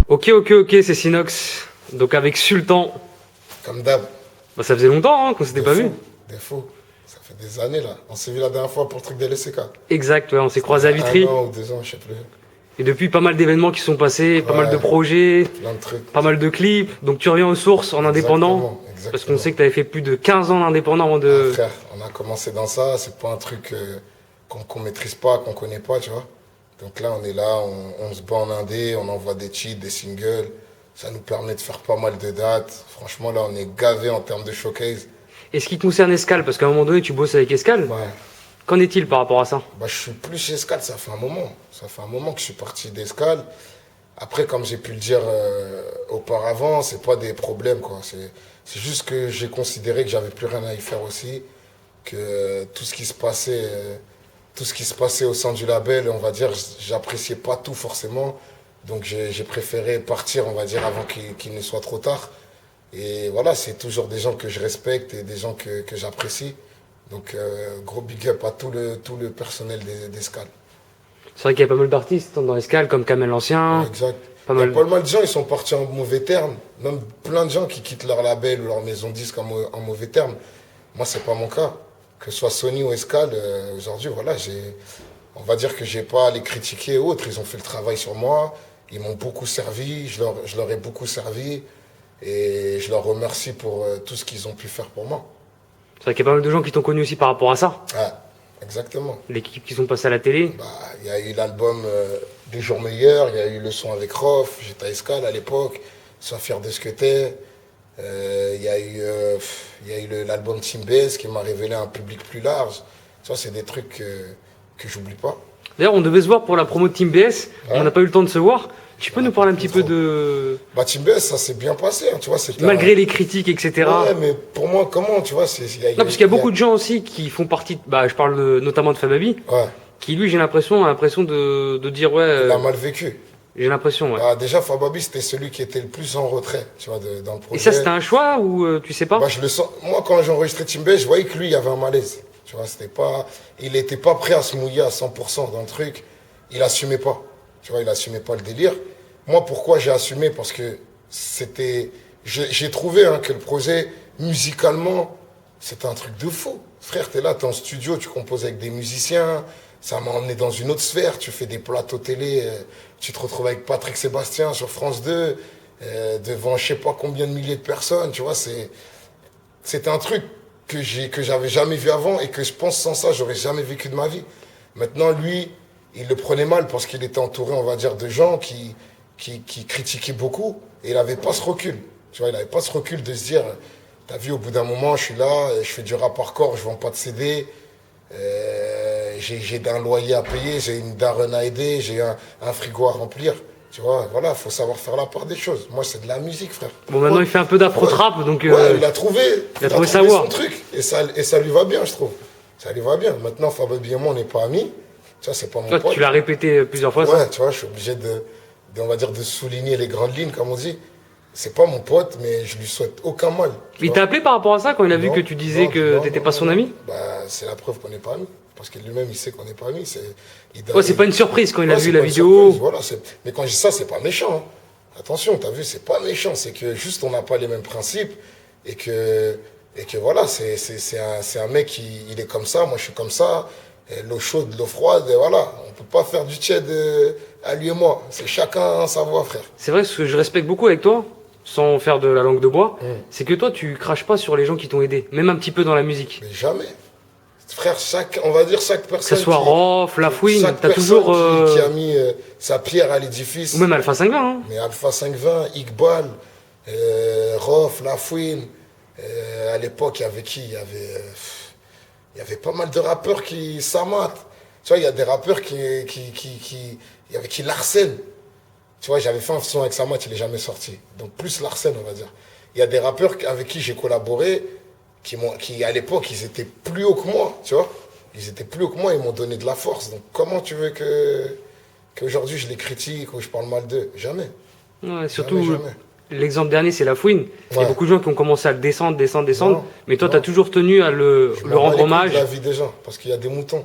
Ok, c'est Sinox. Donc avec Sultan. Comme d'hab. Bah, ça faisait longtemps qu'on s'était pas vu. Des fous. Ça fait des années là. On s'est vu la dernière fois pour le truc des LCK. Exact, ouais, on s'est croisés à Vitry. 1 an ou 2 ans, je sais plus. Et depuis, pas mal d'événements qui sont passés, pas mal de Ouais. projets, Plein de trucs. pas mal de clips. Donc tu reviens aux sources en indépendant. Exactement. Parce qu'on sait que tu avais fait plus de 15 ans d'indépendant avant de... Ah, frère, on a commencé dans ça. C'est pas un truc qu'on maîtrise pas, qu'on connaît pas, tu vois. Donc là, on est là, on se bat en indé, on envoie des cheats, des singles. Ça nous permet de faire pas mal de dates. Franchement, là, on est gavé en termes de showcase. Et ce qui concerne Escal, parce qu'à un moment donné, tu bosses avec Escal. Ouais. Qu'en est-il par rapport à ça? Bah, je suis plus chez Escal, ça fait un moment. Ça fait un moment que je suis parti d'Escal. Après, comme j'ai pu le dire auparavant, c'est pas des problèmes, quoi. C'est juste que j'ai considéré que j'avais plus rien à y faire aussi, que tout ce qui se passait, au sein du label, on va dire, j'appréciais pas tout forcément. Donc j'ai préféré partir, on va dire, avant qu'il ne soit trop tard. Et voilà, c'est toujours des gens que je respecte et des gens que j'apprécie. Donc gros big up à tout le personnel d'Escal. C'est vrai qu'il y a pas mal d'artistes dans Escal, comme Kamel l'Ancien. Exact. Pas Il y a mal. pas mal de gens, ils sont partis en mauvais termes. Même plein de gens qui quittent leur label ou leur maison de disque en mauvais termes. Moi, c'est pas mon cas. Que ce soit Sony ou Escal, aujourd'hui, voilà, on va dire que j'ai pas à les critiquer ou autres. Ils ont fait le travail sur moi. Ils m'ont beaucoup servi. Je leur ai beaucoup servi. Et je leur remercie pour tout ce qu'ils ont pu faire pour moi. C'est vrai qu'il y a pas mal de gens qui t'ont connu aussi par rapport à ça. Ouais, exactement. L'équipe qui sont passés à la télé. Bah, il y a eu l'album Des jours meilleurs, il y a eu le son avec Rof, j'étais à Escal à l'époque, Sois fier de ce que t'es. Il y a eu l'album Team BS qui m'a révélé un public plus large. Ça, c'est des trucs que j'oublie pas. D'ailleurs, on devait se voir pour la promo de Team BS. On n'a pas eu le temps de se voir. Tu peux nous parler un petit peu trop. de... Bah, Team BS, ça s'est bien passé, hein, tu vois. Malgré les critiques, etc. Ouais, mais pour moi, comment, tu vois, Non, parce qu'il y a beaucoup de gens aussi qui font partie... Bah, je parle notamment de Fababi. Ouais, Qui, lui, j'ai l'impression, a l'impression de dire, ouais... il a mal vécu. J'ai l'impression, ouais. Bah, déjà, Fababi, c'était celui qui était le plus en retrait, tu vois, dans le projet. Et ça, c'était un choix ou tu sais pas? Bah, je le sens. Moi, quand j'ai enregistré Team BS, je voyais que lui, il y avait un malaise. Tu vois, il était pas prêt à se mouiller à 100% dans le truc. Il assumait pas. Tu vois, il assumait pas le délire. Moi, pourquoi j'ai assumé? Parce que j'ai trouvé que le projet, musicalement, c'était un truc de fou. Frère, t'es là, t'es en studio, tu composes avec des musiciens. Ça m'a emmené dans une autre sphère. Tu fais des plateaux télé, tu te retrouves avec Patrick Sébastien sur France 2, devant je sais pas combien de milliers de personnes. Tu vois, c'était un truc que j'avais jamais vu avant et que je pense sans ça, j'aurais jamais vécu de ma vie. Maintenant, lui, il le prenait mal parce qu'il était entouré, on va dire, de gens qui critiquaient beaucoup et il n'avait pas ce recul. Tu vois, il n'avait pas ce recul de se dire, t'as vu, au bout d'un moment, je suis là, je fais du rap hardcore, je vends pas de CD, j'ai un loyer à payer, j'ai une daronne à aider, j'ai un frigo à remplir. Tu vois, voilà, faut savoir faire la part des choses. Moi, c'est de la musique, frère. Bon, maintenant, il fait un peu d'afro-trap, donc... Ouais, il a trouvé sa voie. son truc. Et ça lui va bien, je trouve. Ça lui va bien. Maintenant, Fababi et moi, on n'est pas amis. Tu vois, c'est pas mon Toi, pote. tu l'as répété plusieurs fois, ça. Ouais, tu vois, je suis obligé on va dire, de souligner les grandes lignes, comme on dit. C'est pas mon pote, mais je lui souhaite aucun mal. Il t'a appelé par rapport à ça quand il a vu que tu disais que t'étais pas son ami? Bah, c'est la preuve qu'on n'est pas amis. Parce que lui-même, il sait qu'on n'est pas amis. Ouais, c'est pas une surprise quand il a vu la pas une vidéo. surprise, voilà, mais quand je dis ça, c'est pas méchant. Hein. Attention, t'as vu, c'est pas méchant. C'est que juste, on n'a pas les mêmes principes. Et que voilà, c'est un mec, il est comme ça, moi je suis comme ça. L'eau chaude, l'eau froide, et voilà. On peut pas faire du tiède à lui et moi. C'est chacun sa voix, frère. C'est vrai, ce que je respecte beaucoup avec toi, sans faire de la langue de bois, c'est que toi, tu craches pas sur les gens qui t'ont aidé, même un petit peu dans la musique. Mais jamais. Frère, on va dire chaque personne. Que ce soit Rof, Lafouine, chaque t'as personne toujours. qui a mis sa pierre à l'édifice. Ou même Alpha 520. Hein. Mais Alpha 520, Iqbal, Rof, Lafouine. À l'époque, il y avait qui? Il y avait pas mal de rappeurs qui s'amatent. Tu vois, il y a des rappeurs qui Larsen. Tu vois, j'avais fait un son avec Samat, il n'est jamais sorti. Donc plus Larsen, on va dire. Il y a des rappeurs avec qui j'ai collaboré, qui à l'époque, ils étaient plus hauts que moi, tu vois. Ils étaient plus hauts que moi, ils m'ont donné de la force. Donc comment tu veux qu'aujourd'hui je les critique ou je parle mal d'eux? Jamais. Ouais, surtout, Jamais. l'exemple dernier, c'est Lafouine. Il y a Ouais. beaucoup de gens qui ont commencé à le descendre. Non, mais toi, non. tu as toujours tenu à le Je m'en bats rendre les couilles hommage. de la vie des gens, parce qu'il y a des moutons.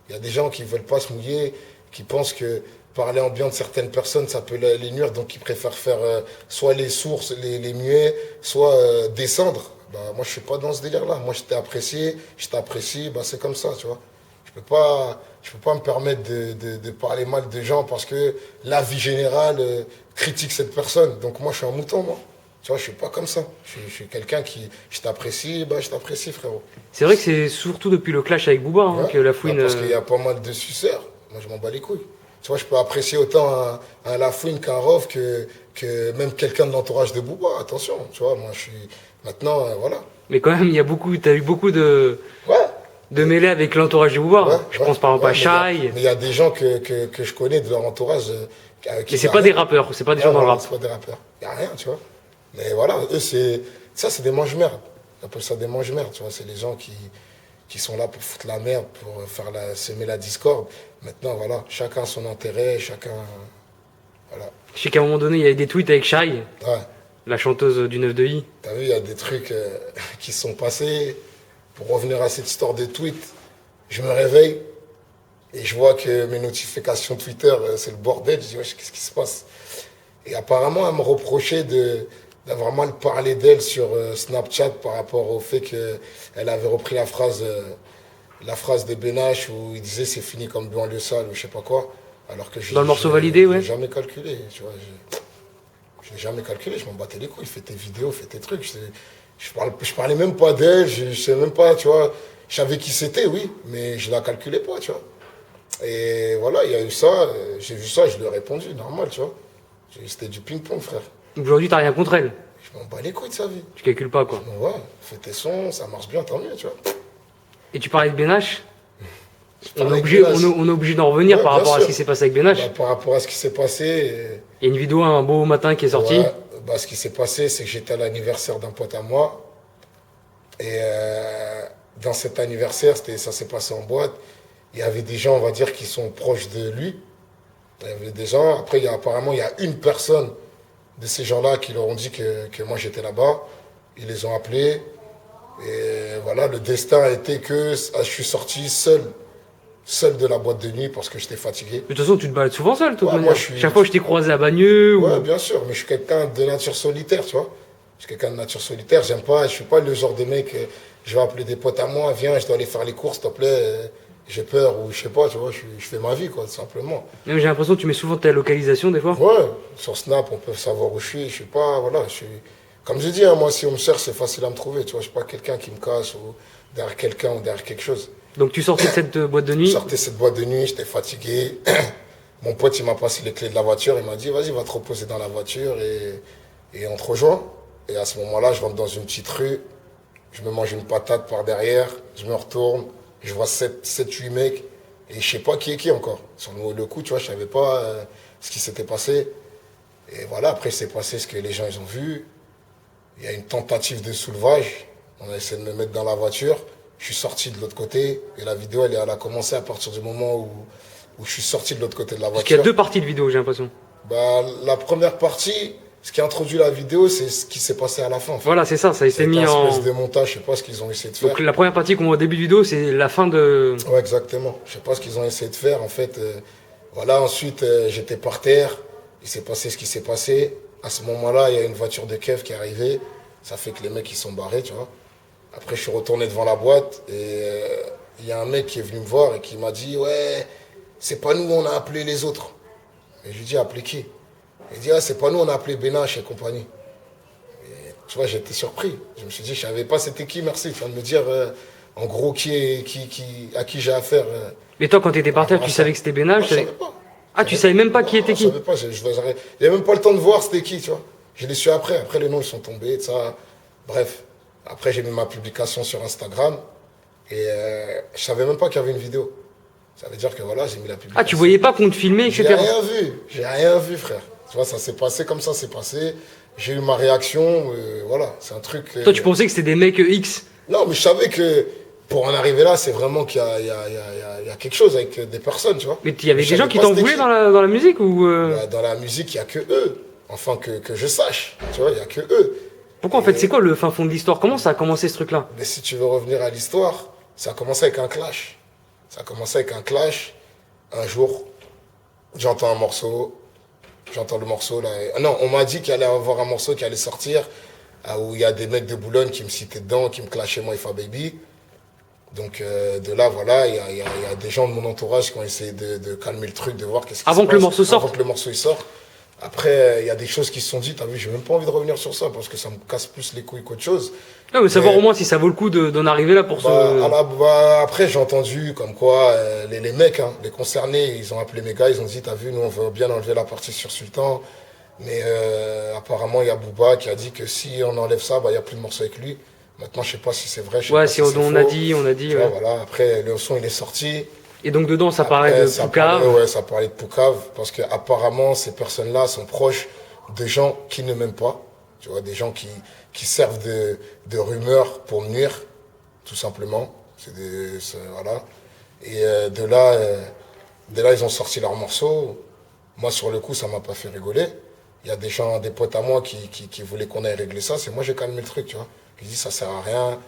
Il y a des gens qui veulent pas se mouiller, qui pensent que parler en bien de certaines personnes, ça peut les nuire, donc ils préfèrent faire soit les sourds, les muets, soit descendre. Bah, moi, je suis pas dans ce délire-là. Moi, je t'apprécie, bah, c'est comme ça, tu vois. Je peux pas me permettre de parler mal de gens parce que la vie générale critique cette personne. Donc moi, je suis un mouton, moi. Tu vois, je suis pas comme ça. Je suis quelqu'un qui, je t'apprécie, bah, je t'apprécie, frérot. C'est vrai que c'est surtout depuis le clash avec Booba hein, Ouais, que La bah, Fouine. parce qu'il y a pas mal de suceurs. Moi, je m'en bats les couilles. Tu vois, je peux apprécier autant un Lafouine qu'un Rov que même quelqu'un de l'entourage de Booba. Attention, tu vois, moi, je suis. Maintenant, voilà. Mais quand même, t'as eu beaucoup Ouais. de mêlées avec l'entourage de Booba. Ouais, Je ouais, pense par exemple ouais, à Shai. mais il y a des gens que je connais de leur entourage. Avec qui Mais c'est y a pas des rien. rappeurs, c'est pas des Ouais, gens dans le voilà, rap. c'est pas des rappeurs. Il n'y a rien, tu vois. Mais voilà, eux, c'est des mange-merdes. On appelle ça des mange-merdes, tu vois. C'est les gens qui sont là pour foutre la merde, pour semer la discorde. Maintenant, voilà, chacun son intérêt, chacun. Voilà. Je sais qu'à un moment donné, il y avait des tweets avec Shai, Ouais. la chanteuse du 9 de I. T'as vu, il y a des trucs qui sont passés. Pour revenir à cette histoire de tweet, je me réveille et je vois que mes notifications Twitter, c'est le bordel. Je dis, wesh, qu'est-ce qui se passe? Et apparemment, elle me reprochait d'avoir mal parlé d'elle sur Snapchat par rapport au fait qu'elle avait repris la phrase de Benache où il disait c'est fini comme banlieue sale ou je sais pas quoi. Alors que Dans le morceau validé, ouais. Je l'ai jamais calculé, tu vois. Je l'ai jamais calculé, je m'en battais les couilles. Fais tes vidéos, fais tes trucs. Je parlais même pas d'elle, je sais même pas, tu vois. Je savais qui c'était, oui, mais je la calculais pas, tu vois. Et voilà, il y a eu ça, j'ai vu ça, je lui ai répondu, normal, tu vois. C'était du ping-pong, frère. Aujourd'hui, t'as rien contre elle. Je m'en bats les couilles de sa vie. Tu calcules pas quoi. Bon, ouais, fais tes sons, ça marche bien, tant mieux, tu vois. Et tu parlais de Benache. On parlais est de obligé, Benache. on est obligé d'en revenir Ouais, par bien rapport à sûr. ce qui s'est passé avec Benache. Bah, par rapport à ce qui s'est passé, Il y a une vidéo un beau matin qui est sortie. ouais, bah, ce qui s'est passé, c'est que j'étais à l'anniversaire d'un pote à moi. Et dans cet anniversaire, ça s'est passé en boîte. Il y avait des gens, on va dire, qui sont proches de lui. Il y avait des gens. Après, apparemment, il y a une personne de ces gens-là qui leur ont dit que moi j'étais là-bas. Ils les ont appelés. Et voilà, le destin a été que je suis sorti seul de la boîte de nuit parce que j'étais fatigué. De toute façon, tu te balades souvent seul, de toute Ouais, manière. moi, je suis- Chaque fois que je t'ai croisé à Bagneux. Ouais, Ou... bien sûr, mais je suis quelqu'un de nature solitaire, tu vois. Je suis quelqu'un de nature solitaire, j'aime pas, je suis pas le genre de mec, je vais appeler des potes à moi, viens, je dois aller faire les courses, s'il te plaît, j'ai peur, ou je sais pas, tu vois, je fais ma vie, quoi, tout simplement. Même j'ai l'impression que tu mets souvent ta localisation des fois. Ouais, sur Snap, on peut savoir où je suis pas, voilà, comme je dis, hein, moi, si on me cherche, c'est facile à me trouver, tu vois, je suis pas quelqu'un qui me cache, ou derrière quelqu'un, ou derrière quelque chose. Donc tu sortais de cette boîte de Je nuit. sortais cette boîte de nuit, j'étais fatigué. Mon pote, il m'a passé les clés de la voiture, il m'a dit, vas-y, va te reposer dans la voiture et on te rejoint. Et à ce moment-là, je rentre dans une petite rue, je me mange une patate par derrière, je me retourne, je vois 7-8 mecs, et je sais pas qui est qui encore. Sur le coup, tu vois, je savais pas ce qui s'était passé. Et voilà, après, c'est passé ce que les gens ils ont vu. Il y a une tentative de soulevage. On a essayé de me mettre dans la voiture. Je suis sorti de l'autre côté, et la vidéo, elle a commencé à partir du moment où je suis sorti de l'autre côté de la Parce qu'il y voiture. a deux parties de vidéo, j'ai l'impression. Bah, la première partie, ce qui a introduit la vidéo, c'est ce qui s'est passé à la fin. En fait. Voilà, c'est ça, ça a été C'est mis une en. espèce de montage, je sais pas ce qu'ils ont essayé de faire. Donc la première partie qu'on voit au début de vidéo, c'est la fin de. Ouais, exactement. Je sais pas ce qu'ils ont essayé de faire. En fait, voilà, ensuite, j'étais par terre. Il s'est passé ce qui s'est passé. À ce moment-là, il y a une voiture de keuf qui est arrivée. Ça fait que les mecs, ils sont barrés, tu vois. Après, je suis retourné devant la boîte et il y a un mec qui est venu me voir et qui m'a dit, ouais, c'est pas nous, on a appelé les autres. Et je lui dis, appelé qui? Il dit, ah, c'est pas nous, on a appelé Benache et compagnie. Et, tu vois, j'étais surpris. Je me suis dit, je savais pas c'était qui, merci. Tu viens de me dire, en gros, à qui j'ai affaire. Mais toi, quand t'étais par terre, Ah, tu ça- savais que c'était Benache. Moi, je savais pas. Ah, tu savais même pas qui était Je qui. savais pas, il n'y a même pas le temps de voir c'était qui, tu vois. Je l'ai su après. Après, les noms, ils sont tombés, tout ça. Bref. Après, j'ai mis ma publication sur Instagram. Et je savais même pas qu'il y avait une vidéo. Ça veut dire que voilà, j'ai mis la publication. Ah, tu voyais pas qu'on te filmait, J'ai etc. rien vu. J'ai rien vu, frère. Tu vois, ça s'est passé comme ça, c'est passé. J'ai eu ma réaction. Voilà, c'est un truc. Toi, tu pensais que c'était des mecs X. Non, mais je savais que pour en arriver là, c'est vraiment qu'il y a quelque chose avec des personnes, tu vois. Mais il y avait Je des gens savais qui pas t'en c'était voulaient qui. dans la musique ou. Dans la musique, il n'y a que eux. Enfin, que je sache. Tu vois, il n'y a que eux. Pourquoi en fait, c'est quoi le fin fond de l'histoire? Comment ça a commencé ce truc-là? Mais si tu veux revenir à l'histoire, ça a commencé avec un clash. Ça a commencé avec un clash. Un jour, J'entends un morceau, j'entends le morceau là. Non, on m'a dit qu'il allait avoir un morceau qui allait sortir, où il y a des mecs de Boulogne qui me citaient dedans, qui me clashaient moi et Fa Baby. Donc de là, voilà, il y a des gens de mon entourage qui ont essayé de calmer le truc, de voir qu'est-ce qui Avant se que le passe, morceau sorte. avant que le morceau il sorte. Après, il y a des choses qui se sont dites, t'as vu, j'ai même pas envie de revenir sur ça, parce que ça me casse plus les couilles qu'autre chose. Non, mais savoir au moins si ça vaut le coup d'en arriver là pour Après, j'ai entendu comme quoi les mecs, hein, les concernés, ils ont appelé mes gars, ils ont dit, t'as vu, nous on veut bien enlever la partie sur Sultan, mais apparemment il y a Booba qui a dit que si on enlève ça, il y a plus de morceaux avec lui. Maintenant, je sais pas si c'est vrai, je sais Ouais, pas si si c'est on faux. a dit, on a dit. Tu vois, Ouais. voilà. Après, le son il est sorti. Et donc dedans, ça Après, parlait de ça Poucave. parlait, ouais, ça parlait de Poucave, parce que apparemment ces personnes-là sont proches de gens qui ne m'aiment pas. Tu vois, des gens qui servent de rumeurs pour me nuire, tout simplement. Voilà. Et de là, ils ont sorti leur morceau. Moi, sur le coup, ça m'a pas fait rigoler. Il y a des gens, des potes à moi qui voulaient qu'on aille régler ça. C'est moi, j'ai calmé le truc, tu vois. Ils disent, ça sert à rien.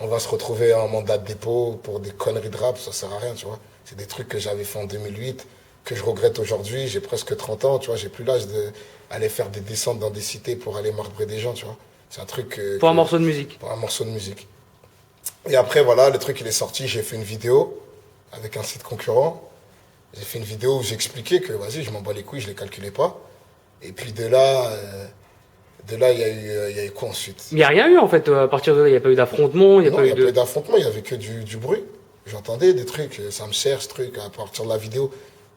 On va se retrouver en mandat de dépôt pour des conneries de rap, ça sert à rien, tu vois. C'est des trucs que j'avais fait en 2008, que je regrette aujourd'hui. J'ai presque 30 ans, tu vois. J'ai plus l'âge d'aller faire des descentes dans des cités pour aller marbrer des gens, tu vois. C'est un truc. Pour un morceau de musique. Pour un morceau de musique. Et après, voilà, le truc, il est sorti. J'ai fait une vidéo avec un site concurrent. J'ai fait une vidéo où j'expliquais que, vas-y, je m'en bats les couilles, je les calculais pas. Et puis de là, il y a eu quoi ensuite? Il n'y a rien eu en fait, à partir de là, il n'y a pas eu d'affrontement, il n'y a Non, pas il eu n'y a pas eu de. d'affrontement, il n'y avait que du bruit. J'entendais des trucs, ça me cherche, ce truc, à partir de la vidéo.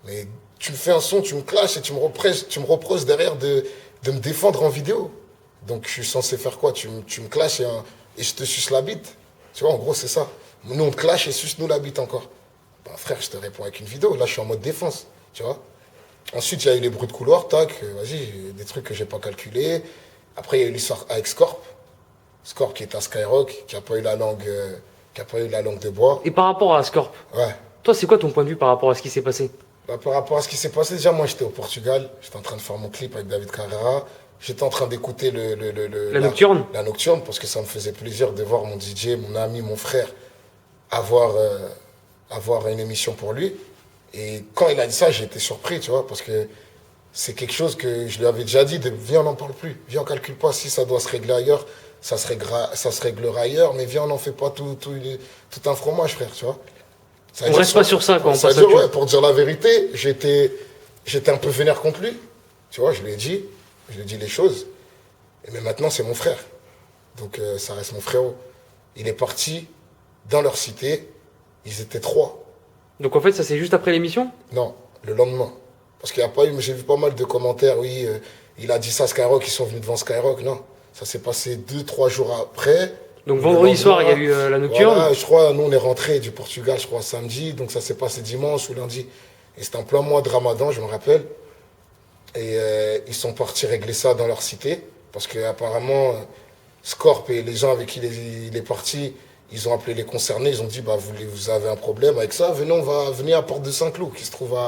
Mais tu me fais un son, tu me clashes et tu me reproches derrière de me défendre en vidéo. Donc je suis censé faire quoi? Tu me clashes et je te suce la bite. Tu vois, en gros, c'est ça. Nous, on te clash et suce-nous la bite encore. Bah, frère, je te réponds avec une vidéo. Là, je suis en mode défense. Tu vois? Ensuite, il y a eu les bruits de couloir, tac, vas-y, des trucs que j'ai pas calculés. Après, il y a eu l'histoire avec Scorp. Scorp qui est à Skyrock, qui a pas eu la langue, qui a pas eu la langue de bois. Et par rapport à Scorp, Ouais. toi, c'est quoi ton point de vue par rapport à ce qui s'est passé? Bah, par rapport à ce qui s'est passé, déjà, moi, j'étais au Portugal. J'étais en train de faire mon clip avec David Carrera. J'étais en train d'écouter La nocturne? La nocturne, parce que ça me faisait plaisir de voir mon DJ, mon ami, mon frère, avoir une émission pour lui. Et quand il a dit ça, j'ai été surpris, tu vois, parce que c'est quelque chose que je lui avais déjà dit, viens, on n'en parle plus, viens, on calcule pas, si ça doit se régler ailleurs, ça se réglera ailleurs, mais viens, on n'en fait pas tout un fromage, frère, tu vois. On reste pas sur ça quand on Ça passe veut à dire, autre ouais, pour dire la vérité, j'étais un peu vénère contre lui, tu vois, je lui ai dit les choses, mais maintenant c'est mon frère, donc ça reste mon frérot. Il est parti dans leur cité, ils étaient 3. Donc en fait, ça c'est juste après l'émission? Non, le lendemain. Parce qu'il y a pas eu, j'ai vu pas mal de commentaires, oui, il a dit ça à Skyrock, ils sont venus devant Skyrock. Non, ça s'est passé 2-3 jours après. Donc vendredi soir, il y a eu la nocturne. Voilà, je crois, nous on est rentré du Portugal, je crois, samedi, donc ça s'est passé dimanche ou lundi. Et c'était en plein mois de Ramadan, je me rappelle. Et ils sont partis régler ça dans leur cité, parce qu'apparemment, Scorp et les gens avec qui il est parti, ils ont appelé les concernés, ils ont dit, bah, vous avez un problème avec ça, venez à Porte de Saint-Cloud, qui se trouve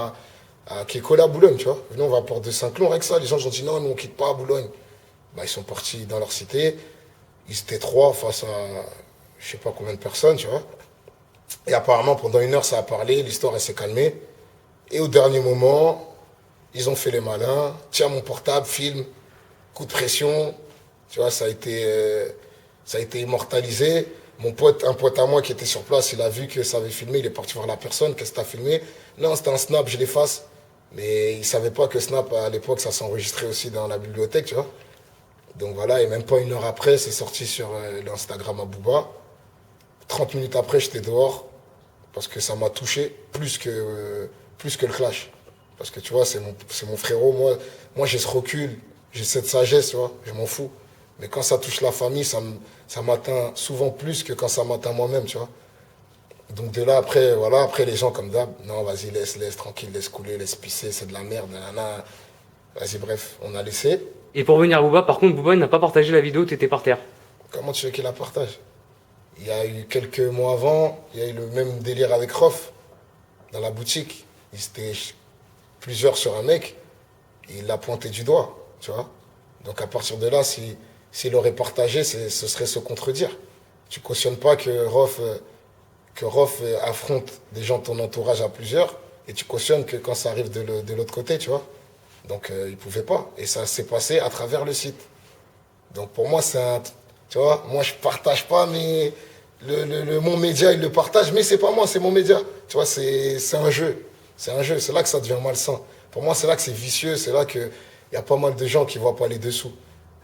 qui est collé à Boulogne, tu vois. Venez, on va à Porte de Saint-Cloud, avec ça, les gens ont dit, non, nous on quitte pas à Boulogne. Bah, ils sont partis dans leur cité, ils étaient 3 face à, je sais pas combien de personnes, tu vois. Et apparemment, pendant 1 heure, ça a parlé, l'histoire, elle s'est calmée. Et au dernier moment, ils ont fait les malins, tiens mon portable, filme, coup de pression, tu vois, ça a été immortalisé. Un pote à moi qui était sur place, il a vu que ça avait filmé, il est parti voir la personne, qu'est-ce que t'as filmé? Non, c'était un snap, je l'efface. Mais il savait pas que snap, à l'époque, ça s'enregistrait aussi dans la bibliothèque, tu vois. Donc voilà, et même pas 1 heure après, c'est sorti sur l'Instagram à Booba. 30 minutes après, j'étais dehors, parce que ça m'a touché plus que le clash. Parce que tu vois, c'est mon frérot, moi j'ai ce recul, j'ai cette sagesse, tu vois, je m'en fous. Mais quand ça touche la famille, ça m'atteint souvent plus que quand ça m'atteint moi-même, tu vois. Donc de là, après, voilà, après les gens comme d'hab, non, vas-y, laisse, tranquille, laisse couler, laisse pisser, c'est de la merde, nanana. Vas-y, bref, on a laissé. Et pour revenir à Booba, par contre, Booba il n'a pas partagé la vidéo où t'étais par terre. Comment tu veux qu'il la partage? Il y a eu quelques mois avant, il y a eu le même délire avec Rof, dans la boutique. Ils étaient plusieurs sur un mec, et il l'a pointé du doigt, tu vois. Donc à partir de là, s'il aurait partagé, ce serait se contredire. Tu cautionnes pas que Rof affronte des gens de ton entourage à plusieurs Et tu cautionnes que quand ça arrive de l'autre côté, tu vois. Donc, il pouvait pas. Et ça s'est passé à travers le site. Donc, pour moi, c'est un... Tu vois, moi, je partage pas, mais mon média, il le partage, mais c'est pas moi, c'est mon média. Tu vois, c'est un jeu. C'est un jeu. C'est là que ça devient malsain. Pour moi, c'est là que c'est vicieux. C'est là qu'il y a pas mal de gens qui voient pas les dessous.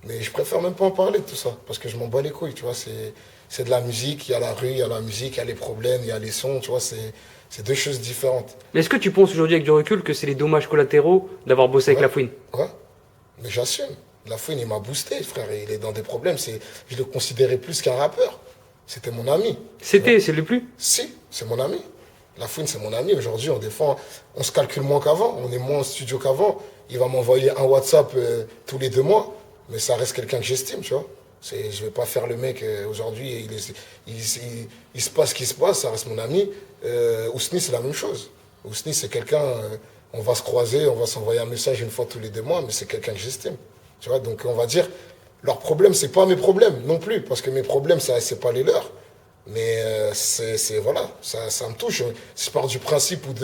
Mais je préfère même pas en parler de tout ça. Parce que je m'en bats les couilles, tu vois. C'est de la musique. Il y a la rue, il y a la musique, il y a les problèmes, il y a les sons, tu vois. C'est deux choses différentes. Mais est-ce que tu penses aujourd'hui avec du recul que c'est les dommages collatéraux d'avoir bossé avec Ouais. La Fouine? Ouais. Mais j'assume. La Fouine, il m'a boosté, frère. Il est dans des problèmes. Je le considérais plus qu'un rappeur. C'était mon ami. C'est le plus? Si, c'est mon ami. La Fouine, c'est mon ami. Aujourd'hui, on se calcule moins qu'avant. On est moins en studio qu'avant. Il va m'envoyer un WhatsApp tous les 2 mois. Mais ça reste quelqu'un que j'estime, tu vois. Je vais pas faire le mec aujourd'hui. Il se passe ce qui se passe. Ça reste mon ami. Ousni, c'est la même chose. Ousni, c'est quelqu'un. On va se croiser, on va s'envoyer un message une fois tous les 2 mois. Mais c'est quelqu'un que j'estime. Tu vois, donc on va dire. Leurs problèmes, c'est pas mes problèmes non plus. Parce que mes problèmes, c'est pas les leurs. Mais voilà, ça me touche. Si je pars du principe où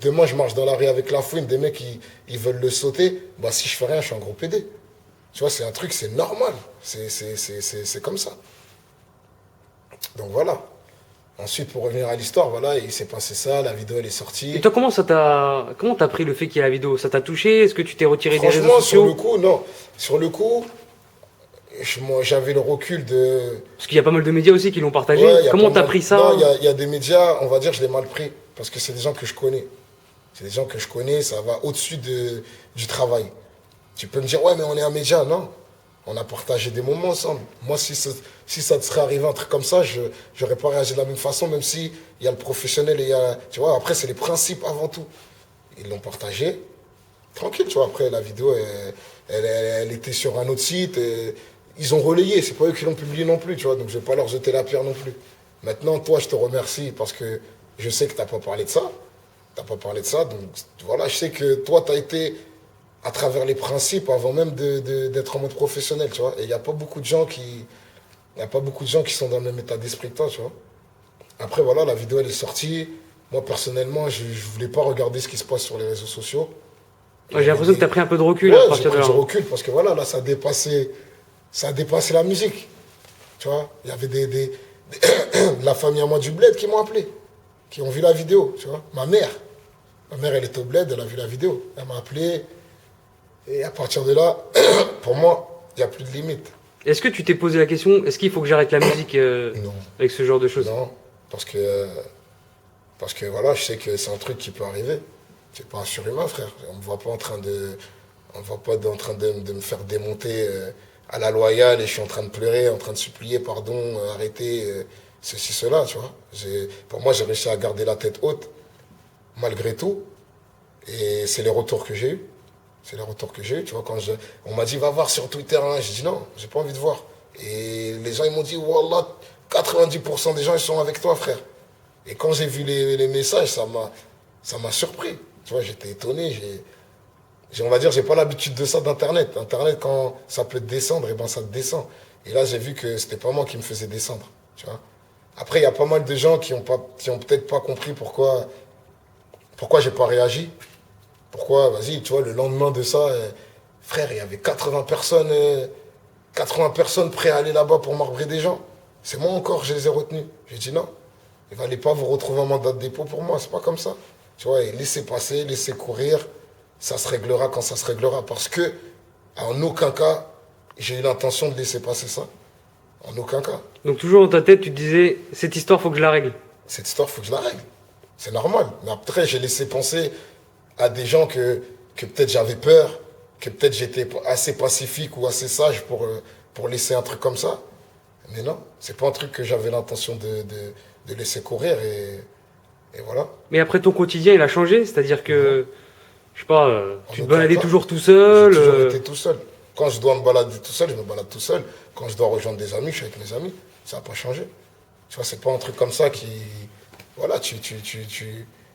demain je marche dans la rue avec La Fouine, des mecs ils veulent le sauter, bah si je fais rien, je suis un gros PD. Tu vois, c'est un truc, c'est normal. C'est comme ça. Donc voilà. Ensuite, pour revenir à l'histoire, voilà, il s'est passé ça, la vidéo elle est sortie. Et toi, comment t'as pris le fait qu'il y ait la vidéo? Ça t'a touché? Est-ce que tu t'es retiré des réseaux Franchement, sur sociaux? le coup, non. Sur le coup, moi, j'avais le recul de. Parce qu'il y a pas mal de médias aussi qui l'ont partagé. Ouais, y a Comment pas t'as mal- pris ça? Non, il y a des médias, on va dire, je l'ai mal pris. Parce que c'est des gens que je connais. C'est des gens que je connais, ça va au-dessus du travail. Tu peux me dire, ouais, mais on est un média. Non. On a partagé des moments ensemble. Moi, si ça te serait arrivé un truc comme ça, je n'aurais pas réagi de la même façon, même si il y a le professionnel et il y a. Tu vois, après, c'est les principes avant tout. Ils l'ont partagé. Tranquille, tu vois. Après, la vidéo, elle était sur un autre site. Et ils ont relayé. C'est pas eux qui l'ont publié non plus, tu vois. Donc, je vais pas leur jeter la pierre non plus. Maintenant, toi, je te remercie parce que je sais que tu n'as pas parlé de ça. T'as pas parlé de ça. Donc, voilà, je sais que toi, tu as été à travers les principes avant même d'être en mode professionnel, tu vois. Et il n'y a pas beaucoup de gens qui sont dans le même état d'esprit que toi, tu vois. Après, voilà, la vidéo, elle est sortie. Moi, personnellement, je voulais pas regarder ce qui se passe sur les réseaux sociaux. Ouais, j'ai l'impression que t'as pris un peu de recul Ouais, à j'ai partir de pris là. du recul parce que voilà, là, ça a dépassé la musique. Tu vois, il y avait la famille à moi du bled qui m'ont appelé, qui ont vu la vidéo, tu vois. Ma mère, elle était au bled, elle a vu la vidéo. Elle m'a appelé. Et à partir de là, pour moi, il n'y a plus de limite. Est-ce que tu t'es posé la question, est-ce qu'il faut que j'arrête la musique Non. avec ce genre de choses? Non, parce que voilà, je sais que c'est un truc qui peut arriver. C'est pas un surhumain, frère. On me voit pas en train de me faire démonter à la loyale et je suis en train de pleurer, en train de supplier pardon, arrêtez, ceci, cela, tu vois. Pour moi, j'ai réussi à garder la tête haute, malgré tout. Et c'est les retours que j'ai eus. C'est les retours que j'ai eus, tu vois. On m'a dit, va voir sur Twitter, hein. J'ai dit non, j'ai pas envie de voir. Et les gens, ils m'ont dit, Wallah, 90% des gens, ils sont avec toi, frère. Et quand j'ai vu les messages, ça m'a surpris. Tu vois, j'étais étonné. On va dire, j'ai pas l'habitude de ça d'Internet. Internet, quand ça peut te descendre, et ben ça te descend. Et là, j'ai vu que c'était pas moi qui me faisais descendre, tu vois. Après, il y a pas mal de gens qui ont peut-être pas compris pourquoi j'ai pas réagi. Pourquoi, vas-y, tu vois, le lendemain de ça, frère, il y avait 80 personnes prêtes à aller là-bas pour marbrer des gens. C'est moi encore, je les ai retenus. J'ai dit non, il ne fallait pas vous retrouver un mandat de dépôt pour moi, c'est pas comme ça. Tu vois, et laissez passer, laissez courir, ça se réglera quand ça se réglera. Parce que, en aucun cas, j'ai eu l'intention de laisser passer ça. En aucun cas. Donc toujours dans ta tête, tu te disais, cette histoire, faut que je la règle. Cette histoire, il faut que je la règle. C'est normal. Mais après, j'ai laissé penser à des gens que peut-être j'avais peur, que peut-être j'étais assez pacifique ou assez sage pour laisser un truc comme ça. Mais non, c'est pas un truc que j'avais l'intention de laisser courir et voilà. Mais après, ton quotidien, il a changé, c'est-à-dire que, je sais pas, tu te aucun baladais cas. toujours tout seul. J'ai toujours été tout seul. Quand je dois me balader tout seul, je me balade tout seul. Quand je dois rejoindre des amis, je suis avec mes amis. Ça n'a pas changé. Tu vois, c'est pas un truc comme ça qui... Voilà,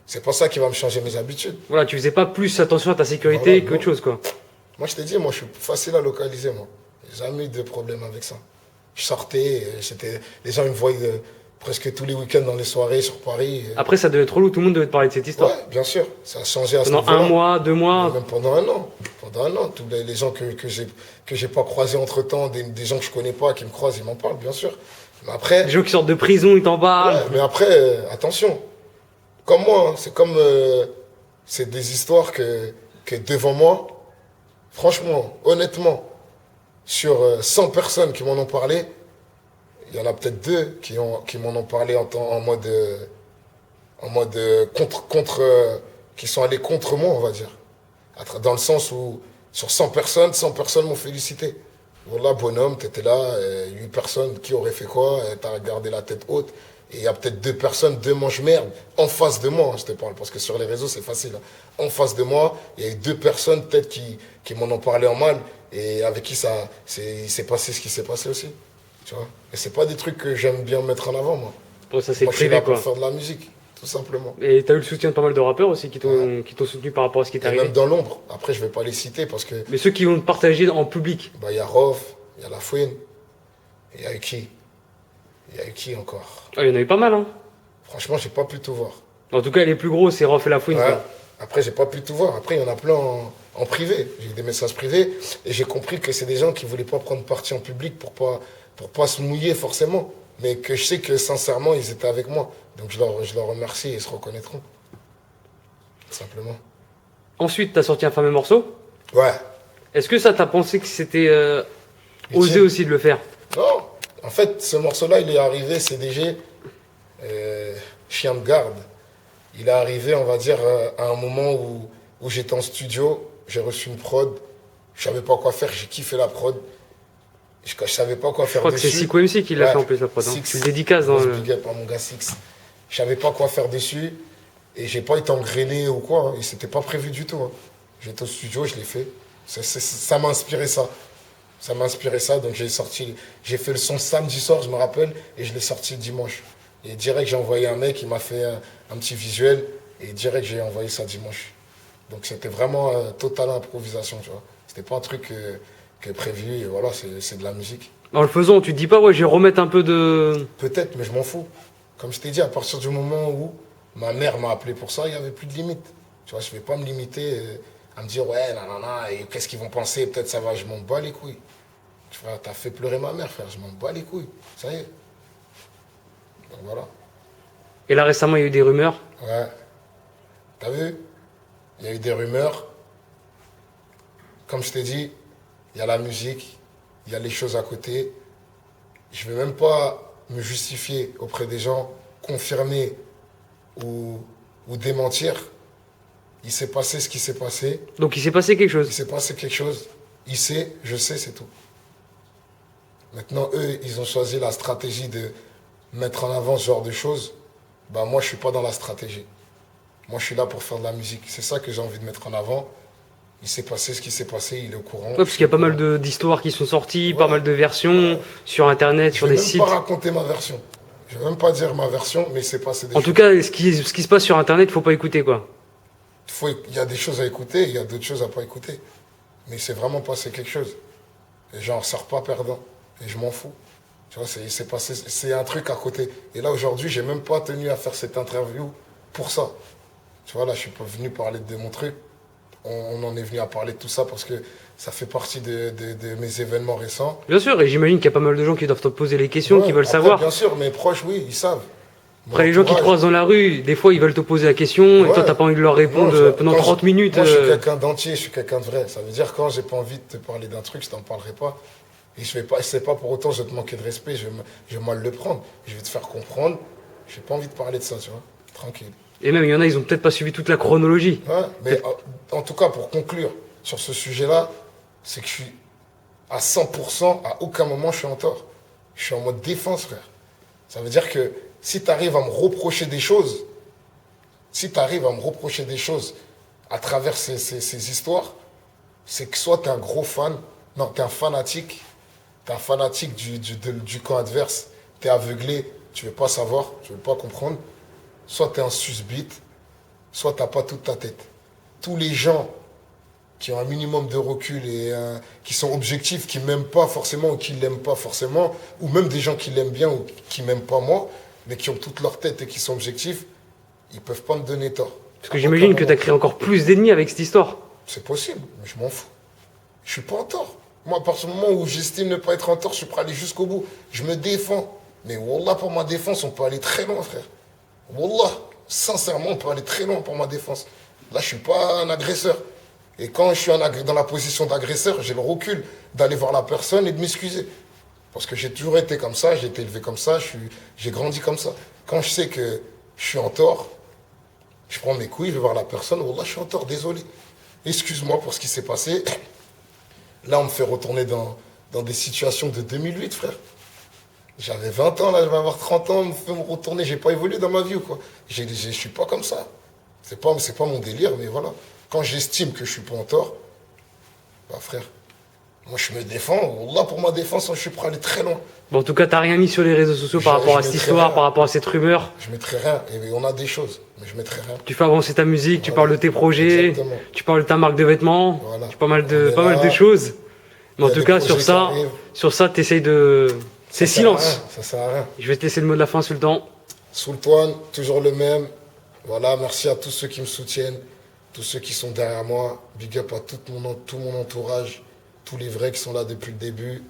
c'est pas ça qui va me changer mes habitudes. Voilà, tu faisais pas plus attention à ta sécurité Voilà, qu'autre non. chose, quoi. Moi, je t'ai dit, moi, je suis facile à localiser, moi. J'ai jamais eu de problème avec ça. Je sortais, les gens, ils me voyaient presque tous les week-ends dans les soirées sur Paris. Après, ça devait être relou, tout le monde devait te parler de cette histoire. Ouais, bien sûr, ça a changé à ce Pendant niveau-là. un mois, 2 mois. Même pendant un an. Pendant un an, tous les gens que j'ai pas croisés entre-temps, des gens que je connais pas, qui me croisent, ils m'en parlent, bien sûr. Mais après... Les gens qui sortent de prison, ils t'en parlent. Ouais, mais après, attention. Comme moi, hein, c'est comme... c'est des histoires que devant moi, franchement, honnêtement, sur 100 personnes qui m'en ont parlé, il y en a peut-être 2 qui m'en ont parlé en mode qui sont allés contre moi, on va dire. Dans le sens où, sur 100 personnes m'ont félicité. Voilà, bonhomme, t'étais là, 8 personnes, qui aurait fait quoi, t'as gardé la tête haute. Et il y a peut-être 2 personnes, 2 manches-merde, en face de moi, hein, je te parle, parce que sur les réseaux, c'est facile. Hein. En face de moi, il y a eu 2 personnes, peut-être, qui m'en ont parlé en mal, et avec qui il s'est passé ce qui s'est passé aussi. Tu vois. Et c'est pas des trucs que j'aime bien mettre en avant, moi. Bon, ça c'est Moi, je suis privé là pour quoi. faire de la musique, tout simplement. Et t'as eu le soutien de pas mal de rappeurs aussi qui t'ont soutenu par rapport à ce qui t'est Et arrivé. même dans l'ombre, après, je vais pas les citer, parce que Mais ceux qui vont te partager en public. bah, y a Rof, il y a La Fouine, il y a eu qui? Il y a eu qui encore? Ah, il y en avait pas mal, hein. Franchement, j'ai pas pu tout voir. En tout cas, les plus gros, c'est Rof et La Fouine. Ouais. quoi. Après, j'ai pas pu tout voir. Après, il y en a plein en privé. J'ai eu des messages privés et j'ai compris que c'est des gens qui voulaient pas prendre parti en public pour pas se mouiller forcément. Mais que je sais que sincèrement, ils étaient avec moi. Donc je leur remercie et ils se reconnaîtront. Tout simplement. Ensuite, t'as sorti un fameux morceau. Ouais. Est-ce que ça t'a pensé que c'était osé Utile. aussi de le faire? Non. En fait, ce morceau-là, il est arrivé, CDG, chien de garde. Il est arrivé, on va dire, à un moment où j'étais en studio, j'ai reçu une prod, je savais pas quoi faire, j'ai kiffé la prod. Je savais pas quoi Je faire crois que c'est dessus. Siko MC qui l'a Ouais. fait en plus la prod. Hein. Six. Tu le dédicaces dans Grosse le... big up à mon gars Six. Je savais pas quoi faire dessus et j'ai pas été engrainé ou quoi. Hein. Et c'était pas prévu du tout. Hein. J'étais au studio, je l'ai fait. Ça m'a inspiré ça. Ça m'a inspiré ça, donc j'ai fait le son samedi soir, je me rappelle, et je l'ai sorti dimanche. Et direct, j'ai envoyé un mec, il m'a fait un petit visuel, et direct, j'ai envoyé ça dimanche. Donc c'était vraiment totale improvisation, tu vois. C'était pas un truc que prévu, et voilà, c'est de la musique. En le faisant, tu te dis pas, ouais, je vais remettre un peu de... Peut-être, mais je m'en fous. Comme je t'ai dit, à partir du moment où ma mère m'a appelé pour ça, il n'y avait plus de limite. Tu vois, je vais pas me limiter à me dire, ouais, nanana, et qu'est-ce qu'ils vont penser, peut-être ça va, je m'en bats les couilles. Tu vois, t'as fait pleurer ma mère, frère, je m'en bats les couilles. Ça y est. Donc voilà. Et là, récemment, il y a eu des rumeurs. Ouais. T'as vu? Il y a eu des rumeurs. Comme je t'ai dit, il y a la musique, il y a les choses à côté. Je ne vais même pas me justifier auprès des gens, confirmer ou démentir. Il s'est passé ce qui s'est passé. Donc il s'est passé quelque Il chose. s'est passé quelque chose. Il sait, je sais, c'est tout. Maintenant, eux, ils ont choisi la stratégie de mettre en avant ce genre de choses. Bah, moi, je ne suis pas dans la stratégie. Moi, je suis là pour faire de la musique. C'est ça que j'ai envie de mettre en avant. Il s'est passé ce qui s'est passé, il est au courant. Ouais, parce qu'il y a pas mal d'histoires qui sont sorties, pas Ouais. mal de versions sur Internet, Je sur vais des même sites. pas raconter ma version. Je vais même pas dire ma version, mais il s'est passé des En choses. tout cas, ce qui se passe sur Internet, faut pas écouter, quoi. Il y a des choses à écouter, il y a d'autres choses à pas écouter. Mais il s'est vraiment passé quelque chose. Et j'en ressors pas perdant. Et je m'en fous. Tu vois, c'est un truc à côté. Et là, aujourd'hui, j'ai même pas tenu à faire cette interview pour ça. Tu vois, là, je suis pas venu parler de mon truc. On en est venu à parler de tout ça parce que ça fait partie de mes événements récents. Bien sûr, et j'imagine qu'il y a pas mal de gens qui doivent te poser les questions, Ouais, qui veulent après, savoir. Bien sûr, mes proches, oui, ils savent. Mon Après, les gens qui te entourage. croisent dans la rue, des fois, ils veulent te poser la question, et Ouais. toi, t'as pas envie de leur répondre Non, pendant quand 30 minutes. Moi, je suis quelqu'un d'entier, je suis quelqu'un de vrai. Ça veut dire quand j'ai pas envie de te parler d'un truc, je t'en parlerai pas. Et je vais pas, c'est pas pour autant je vais te manquer de respect, je vais mal le prendre. Je vais te faire comprendre. J'ai pas envie de parler de ça, tu vois. Tranquille. Et même, il y en a, ils ont peut-être pas suivi toute la chronologie. Ouais, mais en tout cas, pour conclure sur ce sujet-là, c'est que je suis à 100%, à aucun moment je suis en tort. Je suis en mode défense, frère. Ça veut dire que si tu arrives à me reprocher des choses, à travers ces histoires, c'est que soit tu es un gros fan, non, tu es un fanatique du camp adverse, tu es aveuglé, tu veux pas savoir, tu veux pas comprendre, soit tu es un susbite, soit tu n'as pas toute ta tête. Tous les gens qui ont un minimum de recul et qui sont objectifs, qui m'aiment pas forcément ou qui l'aiment pas forcément, ou même des gens qui l'aiment bien ou qui m'aiment pas moi, mais qui ont toute leur tête et qui sont objectifs, ils peuvent pas me donner tort. Parce que j'imagine que tu as créé encore plus d'ennemis avec cette histoire. C'est possible, mais je m'en fous. Je suis pas en tort. Moi, à partir du moment où j'estime ne pas être en tort, je suis prêt à aller jusqu'au bout. Je me défends. Mais Wallah, pour ma défense, on peut aller très loin, frère. Wallah, sincèrement, on peut aller très loin pour ma défense. Là, je suis pas un agresseur. Et quand je suis dans la position d'agresseur, j'ai le recul d'aller voir la personne et de m'excuser. Parce que j'ai toujours été comme ça, j'ai été élevé comme ça, j'ai grandi comme ça. Quand je sais que je suis en tort, je prends mes couilles, je vais voir la personne. Wallah, je suis en tort, désolé. Excuse-moi pour ce qui s'est passé. Là, on me fait retourner dans des situations de 2008, frère. J'avais 20 ans, là, je vais avoir 30 ans, on me fait me retourner. J'ai pas évolué dans ma vie ou quoi. Je suis pas comme ça. C'est pas mon délire, mais voilà. Quand j'estime que je suis pas en tort, bah frère, moi je me défends. Là, pour ma défense, je suis prêt à aller très loin. Bon, en tout cas, t'as rien mis sur les réseaux sociaux par rapport à cette histoire, rien. par rapport à cette rumeur. Je mettrai rien. Et on a des choses, mais je mettrai rien. Tu fais avancer ta musique, tu Voilà. parles de tes projets, Exactement. tu parles de ta marque de vêtements, Voilà. tu pas mal On est de là. choses. Mais en Il y a tout des cas, projets qui arrivent. sur ça, t'essayes de... C'est Ça sert à silence. rien, ça sert à rien. Je vais te laisser le mot de la fin, Sultan. Sultan, toujours le même. Voilà, merci à tous ceux qui me soutiennent, tous ceux qui sont derrière moi. Big up à tout mon entourage, tous les vrais qui sont là depuis le début.